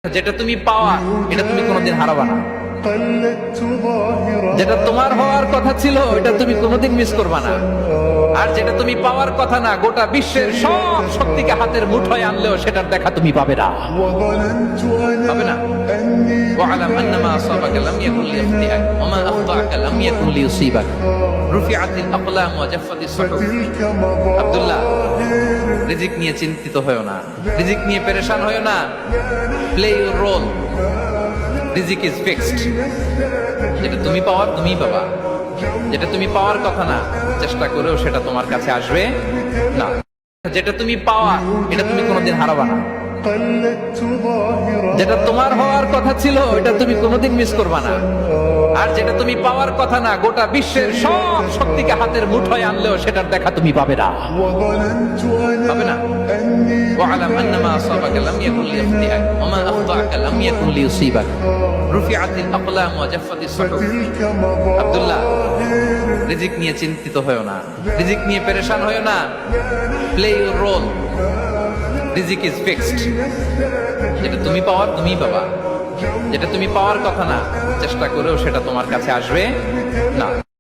যেটা তুমি পাওয়া এটা তুমি কোনোদিন হারাবা না। যেটা তোমার হওয়ার কথা ছিল এটা তুমি কোনোদিন মিস করবা না। আর যেটা তুমি পাওয়ার কথা না, গোটা বিশ্বের সব শক্তিকে হাতের মুঠোয় আনলেও সেটার দেখা তুমি পাবে না, পাবে না। ওয়ালাম আন্নামা আসাবাকা লাম ইয়াকুন লিয়াখতিআক ওয়া মা আখতাআকা লাম ইয়াকুন লিয়ুসিবাক রুফিআতিল আকলাম ওয়া জাফফাতিস সুহুফ। আব্দুল্লাহ, রিজিক নিয়ে চিন্তিত হয়ো না, রিজিক নিয়ে পেরেশান হয়ো না। প্লে ইউর রোল, রিজিক ইজ ফিক্সড। যেটা তুমি পাওয়ার তুমিই পাবা, যেটা তুমি পাওয়ার কথা না চেষ্টা করেও সেটা তোমার কাছে আসবে না। যেটা তুমি পাওয়া এটা তুমি কোনোদিন হারাবা না। যেটা তোমার হওয়ার কথা ছিল এটা তুমি কোনোদিন মিস করবা না। আর যেটা তুমি পাওয়ার কথা না, গোটা বিশ্বের সব শক্তিকে হাতের মুঠোয় আনলেও সেটার দেখা তুমি পাবে না, পাবে না। ওয়ালাম আন্নামা আসাবাকা লাম ইয়াকুন লিয়াখতিআক ওয়া মা আখতাআকা লাম ইয়াকুন লিয়ুসিবাক রুফিআতিল আকলাম ওয়া জাফফাতিস সুহুফ। আব্দুল্লাহ, রিজিক নিয়ে চিন্তিত হয়ো না, রিজিক নিয়ে পেরেশান হয়ো না। প্লে ইউর রোল, রিজিক ইজ ফিক্সড। যেটা তুমি পাওয়ার তুমিই পাবা, যেটা তুমি পাওয়ার কথা না চেষ্টা করেও সেটা তোমার কাছে আসবে না।